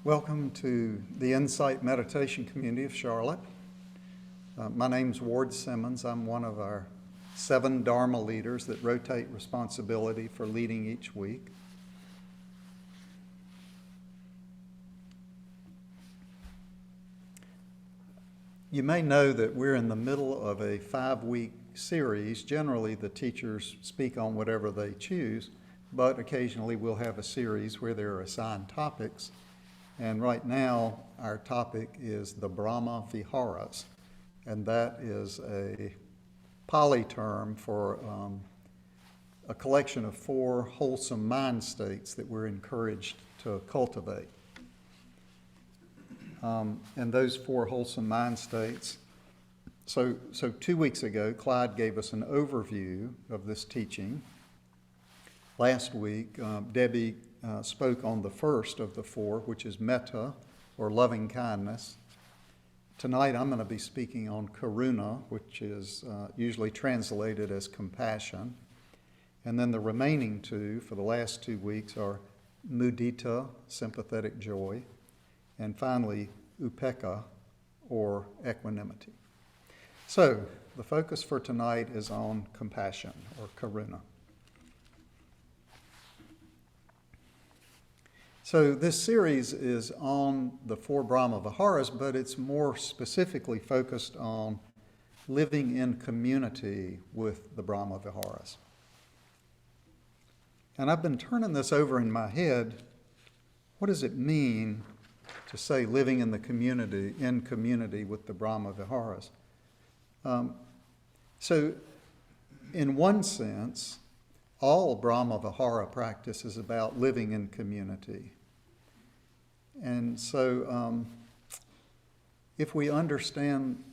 Welcome to the Insight Meditation Community of Charlotte. My name's Ward Simmons. I'm one of our 7 Dharma leaders that rotate responsibility for leading each week. You may know that we're in the middle of a 5-week series. Generally, the teachers speak on whatever they choose, but occasionally we'll have a series where there are assigned topics. And right now, our topic is the Brahma Viharas, and that is a Pali term for a collection of 4 wholesome mind states that we're encouraged to cultivate. And those 4 wholesome mind states, so 2 weeks ago, Clyde gave us an overview of this teaching. Last week, Debbie spoke on the first of the 4, which is metta, or loving kindness. Tonight I'm going to be speaking on karuna, which is usually translated as compassion. And then the remaining 2 for the last 2 weeks are mudita, sympathetic joy, and finally upekkha, or equanimity. So the focus for tonight is on compassion, or karuna. So this series is on the 4 Brahma Viharas, but it's more specifically focused on living in community with the Brahma Viharas. And I've been turning this over in my head. What does it mean to say living in community with the Brahma Viharas? So in one sense, all Brahma Vihara practice is about living in community. And so if we understand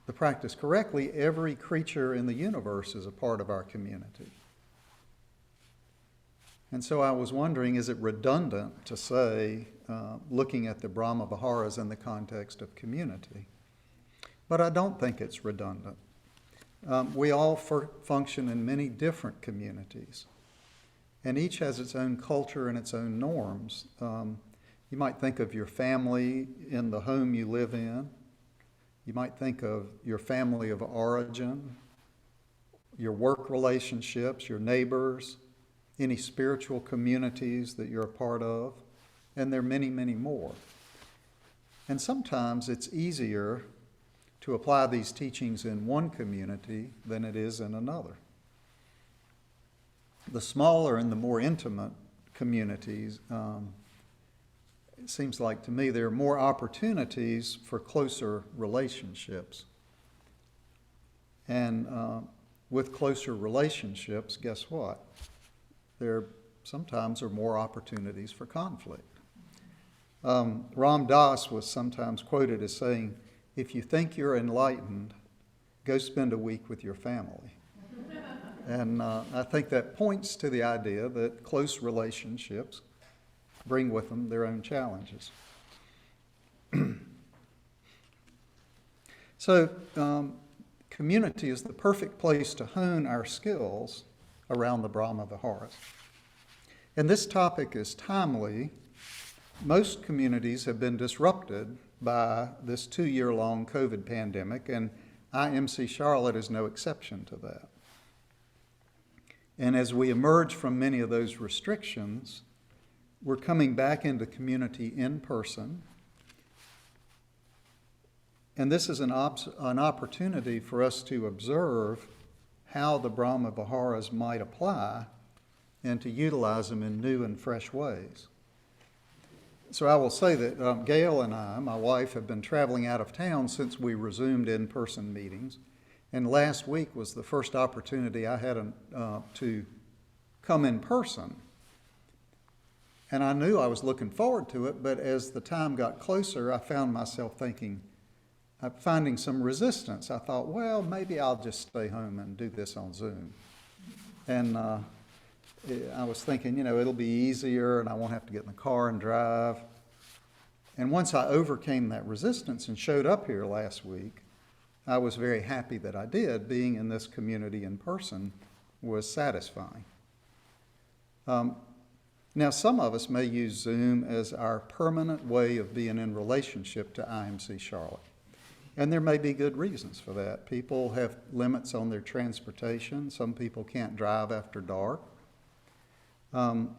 the practice correctly, every creature in the universe is a part of our community. And so I was wondering, is it redundant to say, looking at the Brahma Viharas in the context of community? But I don't think it's redundant. We all function in many different communities, and each has its own culture and its own norms. You might think of your family in the home you live in. You might think of your family of origin, your work relationships, your neighbors, any spiritual communities that you're a part of, and there are many, many more. And sometimes it's easier to apply these teachings in one community than it is in another. The smaller and the more intimate communities, it seems like to me there are more opportunities for closer relationships. And with closer relationships, guess what? There sometimes are more opportunities for conflict. Ram Dass was sometimes quoted as saying, if you think you're enlightened, go spend a week with your family. And I think that points to the idea that close relationships bring with them their own challenges. So community is the perfect place to hone our skills around the Brahma Viharas. And this topic is timely. Most communities have been disrupted by this 2-year-long COVID pandemic, and IMC Charlotte is no exception to that. And as we emerge from many of those restrictions, we're coming back into community in person. And this is an opportunity for us to observe how the Brahma Viharas might apply and to utilize them in new and fresh ways. So I will say that Gail and I, my wife, have been traveling out of town since we resumed in-person meetings. And last week was the first opportunity I had to come in person. And I knew I was looking forward to it, but as the time got closer, I found myself finding some resistance. I thought, well, maybe I'll just stay home and do this on Zoom. And I was thinking, it'll be easier and I won't have to get in the car and drive. And once I overcame that resistance and showed up here last week, I was very happy that I did. Being in this community in person was satisfying. Now, some of us may use Zoom as our permanent way of being in relationship to IMC Charlotte. And there may be good reasons for that. People have limits on their transportation. Some people can't drive after dark. Some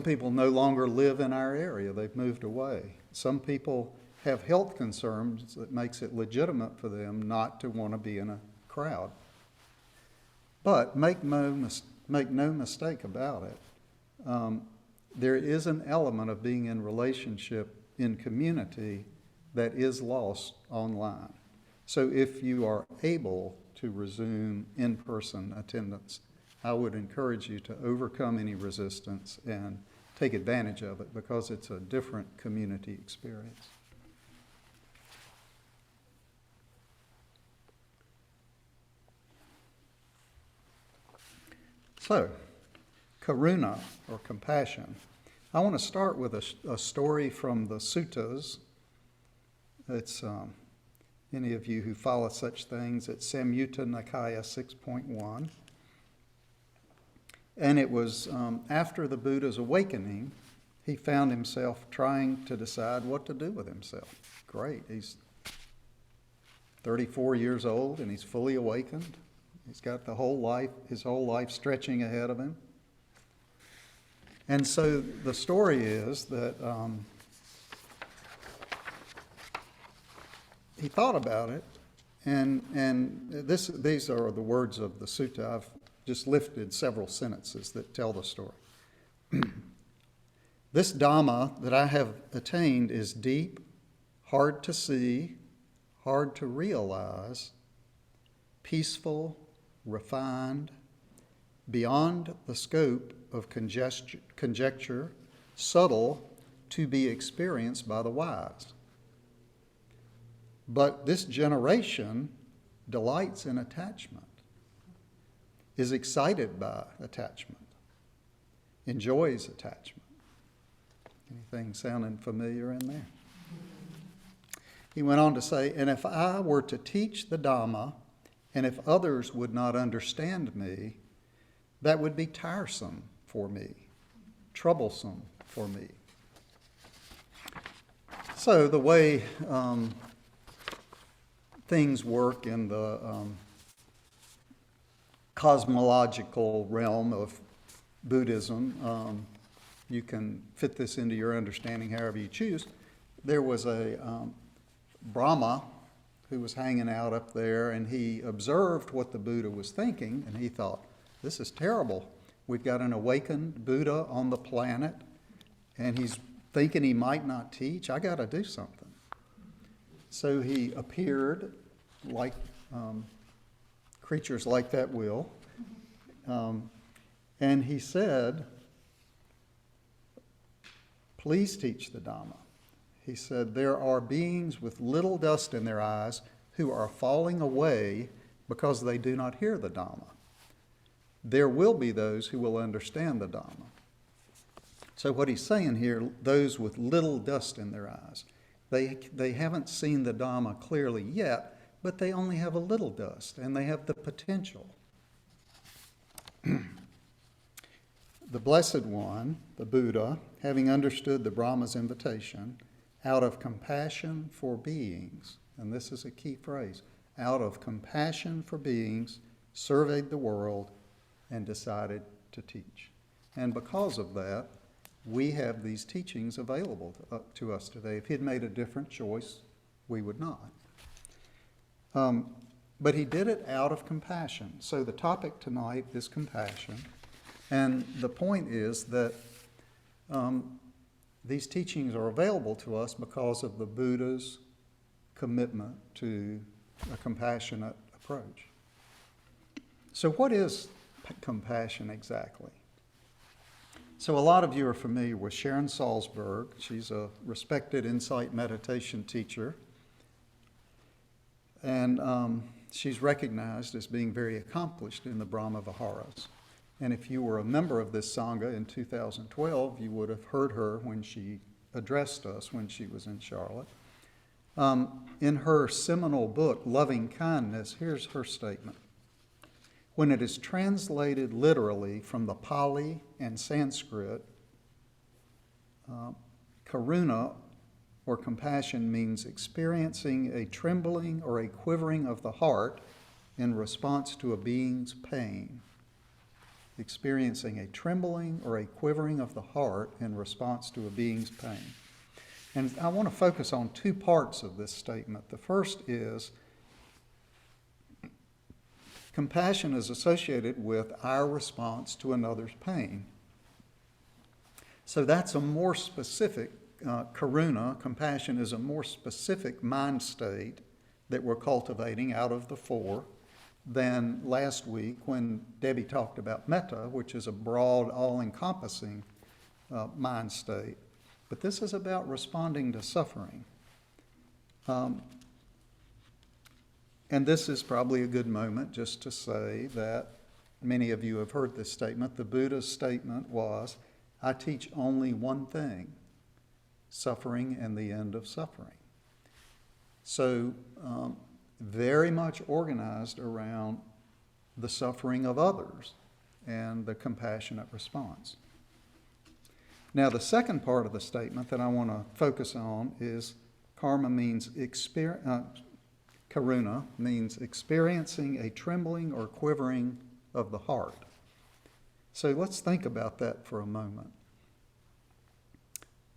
people no longer live in our area. They've moved away. Some people have health concerns that makes it legitimate for them not to want to be in a crowd. But make no mistake about it. There is an element of being in relationship in community that is lost online. So if you are able to resume in-person attendance, I would encourage you to overcome any resistance and take advantage of it because it's a different community experience. So, Karuna, or compassion. I want to start with a story from the suttas. It's, any of you who follow such things, it's Samyutta Nikaya 6.1. And it was after the Buddha's awakening, he found himself trying to decide what to do with himself. Great, he's 34 years old and he's fully awakened. He's got his whole life stretching ahead of him. And so the story is that he thought about it, and these are the words of the sutta. I've just lifted several sentences that tell the story. This Dhamma that I have attained is deep, hard to see, hard to realize, peaceful, refined, beyond the scope of conjecture, subtle, to be experienced by the wise. But this generation delights in attachment, is excited by attachment, enjoys attachment. Anything sounding familiar in there? He went on to say, and if I were to teach the Dhamma, and if others would not understand me, that would be tiresome for me, troublesome for me. So the way things work in the cosmological realm of Buddhism, you can fit this into your understanding however you choose. There was a Brahma who was hanging out up there, and he observed what the Buddha was thinking, and he thought, this is terrible. We've got an awakened Buddha on the planet, and he's thinking he might not teach. I got to do something. So he appeared like creatures like that will, and he said, please teach the Dhamma. He said, there are beings with little dust in their eyes who are falling away because they do not hear the Dhamma. There will be those who will understand the Dhamma. So what he's saying here, those with little dust in their eyes, they haven't seen the Dhamma clearly yet, but they only have a little dust, and they have the potential. The Blessed One, the Buddha, having understood the Brahma's invitation, out of compassion for beings, and this is a key phrase, out of compassion for beings, surveyed the world and decided to teach. And because of that, we have these teachings available to us today. If he'd made a different choice, we would not. But he did it out of compassion. So the topic tonight is compassion. And the point is that these teachings are available to us because of the Buddha's commitment to a compassionate approach. So what is compassion exactly? So a lot of you are familiar with Sharon Salzberg. She's a respected insight meditation teacher. And she's recognized as being very accomplished in the Brahma Viharas. And if you were a member of this Sangha in 2012, you would have heard her when she addressed us when she was in Charlotte. In her seminal book, Loving Kindness, here's her statement. When it is translated literally from the Pali and Sanskrit, Karuna, or compassion, means experiencing a trembling or a quivering of the heart in response to a being's pain. Experiencing a trembling or a quivering of the heart in response to a being's pain. And I want to focus on two parts of this statement. The first is compassion is associated with our response to another's pain. So that's a more specific, karuna, compassion is a more specific mind state that we're cultivating out of the four than last week when Debbie talked about metta, which is a broad, all-encompassing mind state. But this is about responding to suffering. And this is probably a good moment just to say that many of you have heard this statement. The Buddha's statement was, I teach only one thing, suffering and the end of suffering. So very much organized around the suffering of others and the compassionate response. Now, the second part of the statement that I want to focus on is karuna means experiencing a trembling or quivering of the heart. So let's think about that for a moment.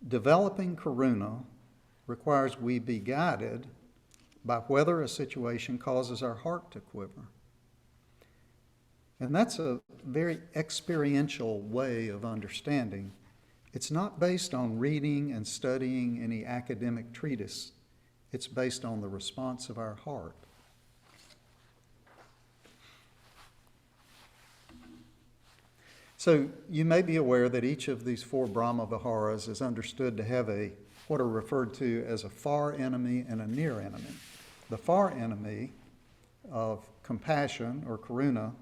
Developing karuna requires we be guided by whether a situation causes our heart to quiver. And that's a very experiential way of understanding. It's not based on reading and studying any academic treatise. It's based on the response of our heart. So you may be aware that each of these four Brahma Viharas is understood to have what are referred to as a far enemy and a near enemy. The far enemy of compassion or karuna,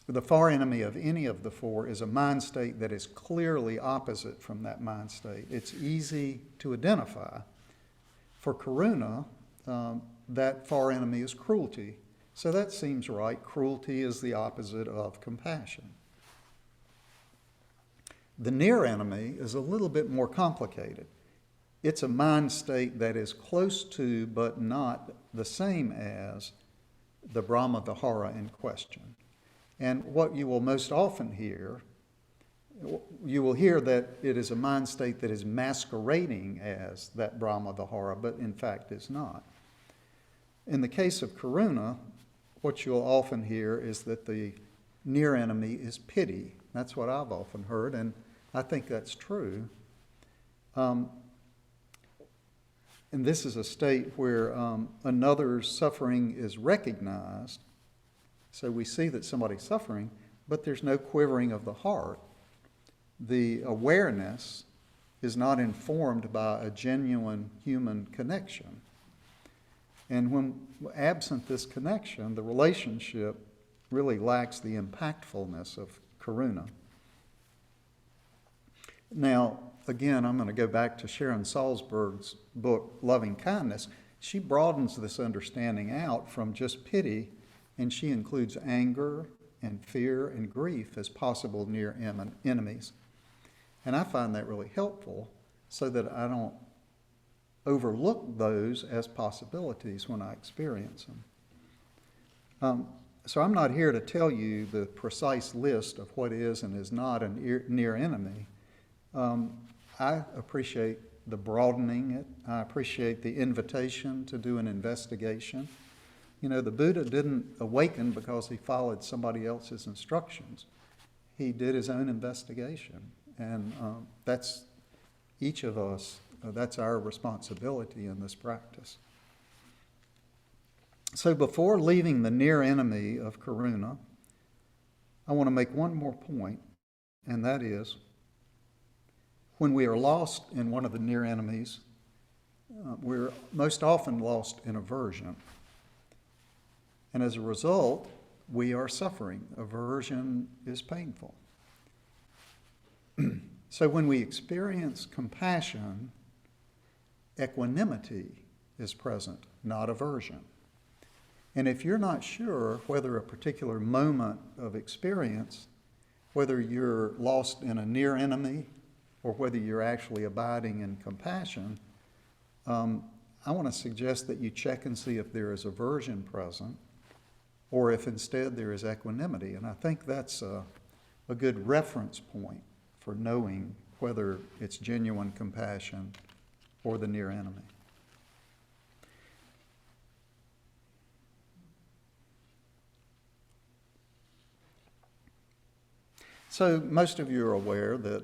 the far enemy of any of the four is a mind state that is clearly opposite from that mind state. It's easy to identify. For karuna, that far enemy is cruelty. So that seems right. Cruelty is the opposite of compassion. The near enemy is a little bit more complicated. It's a mind state that is close to, but not the same as, the Brahma Vihara in question. And what you will most often hear, you will hear that it is a mind state that is masquerading as that Brahma Vihara, but in fact is not. In the case of karuna, what you'll often hear is that the near enemy is pity. That's what I've often heard, and I think that's true. And this is a state where another's suffering is recognized. So we see that somebody's suffering, but there's no quivering of the heart. The awareness is not informed by a genuine human connection. And when absent this connection, the relationship really lacks the impactfulness of karuna. Now, again, I'm going to go back to Sharon Salzberg's book, Loving Kindness. She broadens this understanding out from just pity, and she includes anger and fear and grief as possible near enemies. And I find that really helpful so that I don't overlook those as possibilities when I experience them. So I'm not here to tell you the precise list of what is and is not a near enemy. I appreciate the broadening it. I appreciate the invitation to do an investigation. You know, the Buddha didn't awaken because he followed somebody else's instructions. He did his own investigation. And that's each of us, that's our responsibility in this practice. So before leaving the near enemy of karuna, I want to make one more point, and that is, when we are lost in one of the near enemies, we're most often lost in aversion. And as a result, we are suffering. Aversion is painful. So when we experience compassion, equanimity is present, not aversion. And if you're not sure whether a particular moment of experience, whether you're lost in a near enemy or whether you're actually abiding in compassion, I want to suggest that you check and see if there is aversion present or if instead there is equanimity. And I think that's a good reference point for knowing whether it's genuine compassion or the near enemy. So most of you are aware that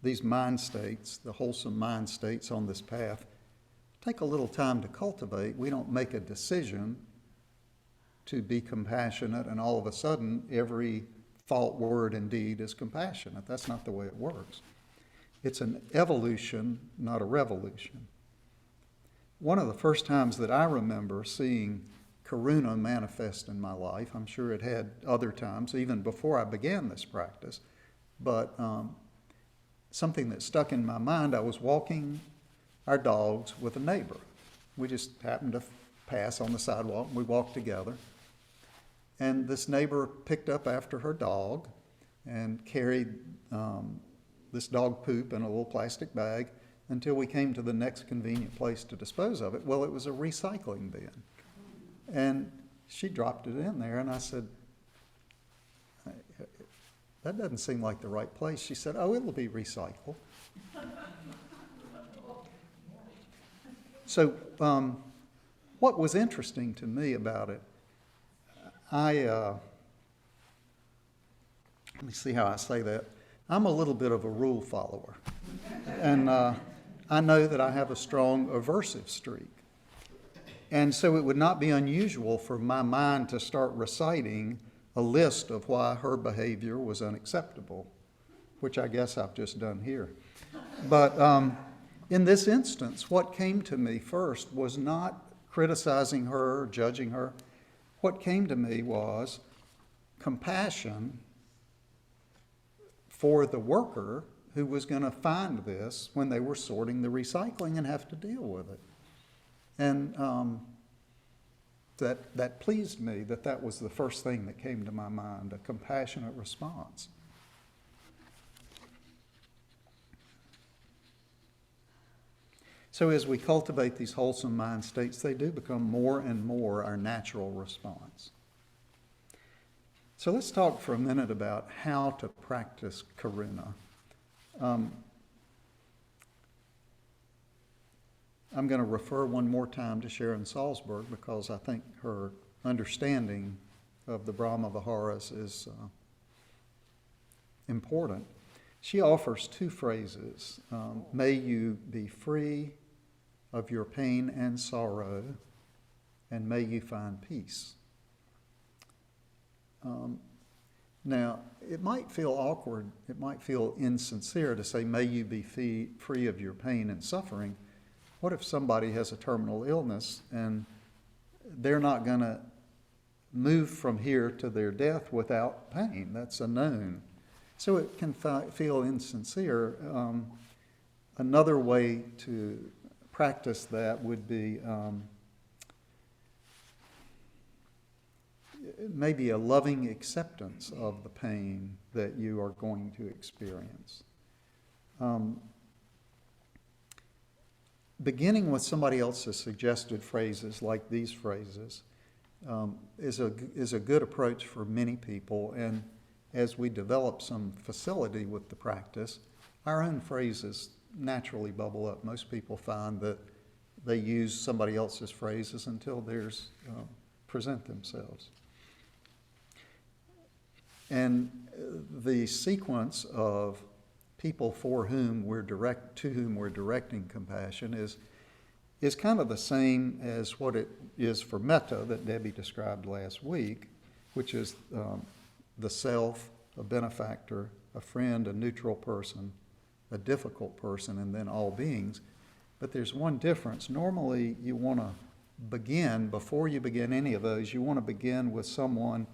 these mind states, the wholesome mind states on this path, take a little time to cultivate. We don't make a decision to be compassionate and all of a sudden every thought, word, and deed is compassionate. That's not the way it works. It's an evolution, not a revolution. One of the first times that I remember seeing Karuna manifest in my life, I'm sure it had other times, even before I began this practice, but something that stuck in my mind, I was walking our dogs with a neighbor. We just happened to pass on the sidewalk, and we walked together. And this neighbor picked up after her dog and carried this dog poop in a little plastic bag until we came to the next convenient place to dispose of it. Well, it was a recycling bin. And she dropped it in there, and I said, that doesn't seem like the right place. She said, oh, it'll be recycled. So what was interesting to me about it, let me see how I say that. I'm a little bit of a rule follower. And I know that I have a strong aversive streak. And so it would not be unusual for my mind to start reciting a list of why her behavior was unacceptable, which I guess I've just done here. But in this instance, what came to me first was not criticizing her or judging her. What came to me was compassion for the worker who was going to find this when they were sorting the recycling and have to deal with it. And that pleased me, that was the first thing that came to my mind, a compassionate response. So as we cultivate these wholesome mind states, they do become more and more our natural response. So let's talk for a minute about how to practice Karuna. I'm going to refer one more time to Sharon Salzberg because I think her understanding of the Brahma Viharas is important. She offers two phrases, may you be free of your pain and sorrow, and may you find peace. Now, it might feel awkward, it might feel insincere to say, may you be free of your pain and suffering. What if somebody has a terminal illness and they're not going to move from here to their death without pain? That's a known. So it can feel insincere. Another way to practice that would be maybe a loving acceptance of the pain that you are going to experience. Beginning with somebody else's suggested phrases, like these phrases, is a good approach for many people. And as we develop some facility with the practice, our own phrases naturally bubble up. Most people find that they use somebody else's phrases until theirs present themselves. And the sequence of people to whom we're directing compassion is kind of the same as what it is for metta that Debbie described last week, which is the self, a benefactor, a friend, a neutral person, a difficult person, and then all beings. But there's one difference. Normally you want to begin, before you begin any of those, you want to begin with someone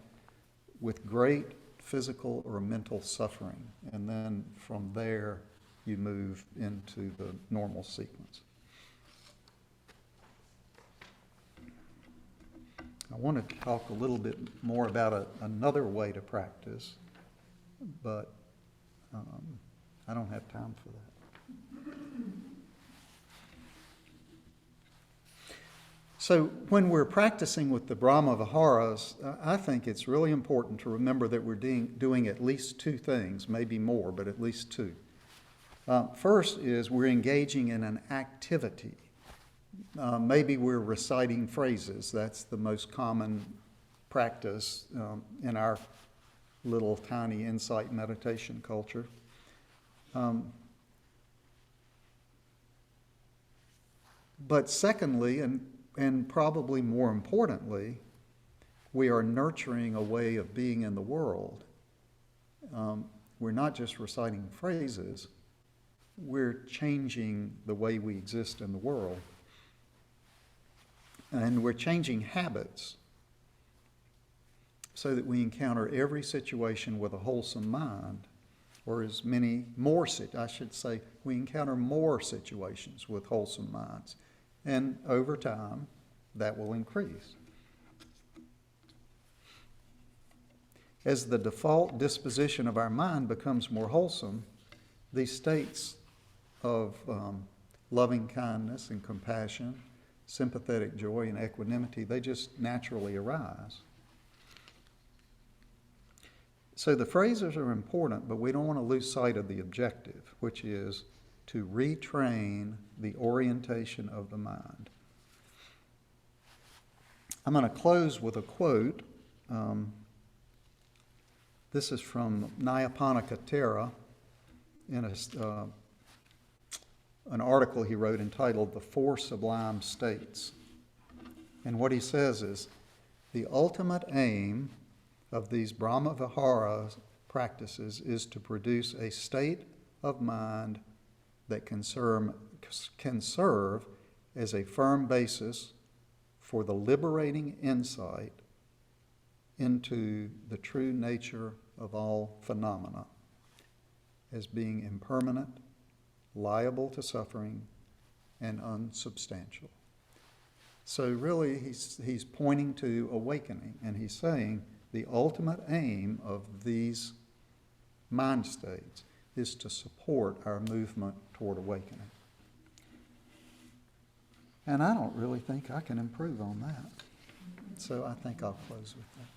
with great physical or mental suffering, and then from there you move into the normal sequence. want to talk a little bit more about another way to practice, but I don't have time for that. So when we're practicing with the Brahma Viharas, I think it's really important to remember that we're doing at least two things, maybe more, but at least two. First is we're engaging in an activity. Maybe we're reciting phrases. That's the most common practice in our little tiny insight meditation culture. But secondly, and probably more importantly, we are nurturing a way of being in the world. We're not just reciting phrases, we're changing the way we exist in the world. And we're changing habits so that we encounter every situation with a wholesome mind, or as many more, I should say, we encounter more situations with wholesome minds. And over time, that will increase. As the default disposition of our mind becomes more wholesome, these states of loving kindness and compassion, sympathetic joy and equanimity, they just naturally arise. So the phrases are important, but we don't want to lose sight of the objective, which is to retrain the orientation of the mind. I'm going to close with a quote. This is from Nyapanakatera in an article he wrote entitled The Four Sublime States. And what he says is, the ultimate aim of these Brahma Vihara practices is to produce a state of mind that can serve as a firm basis for the liberating insight into the true nature of all phenomena as being impermanent, liable to suffering, and unsubstantial. So really he's pointing to awakening, and he's saying the ultimate aim of these mind states is to support our movement toward awakening. And I don't really think I can improve on that. So I think I'll close with that.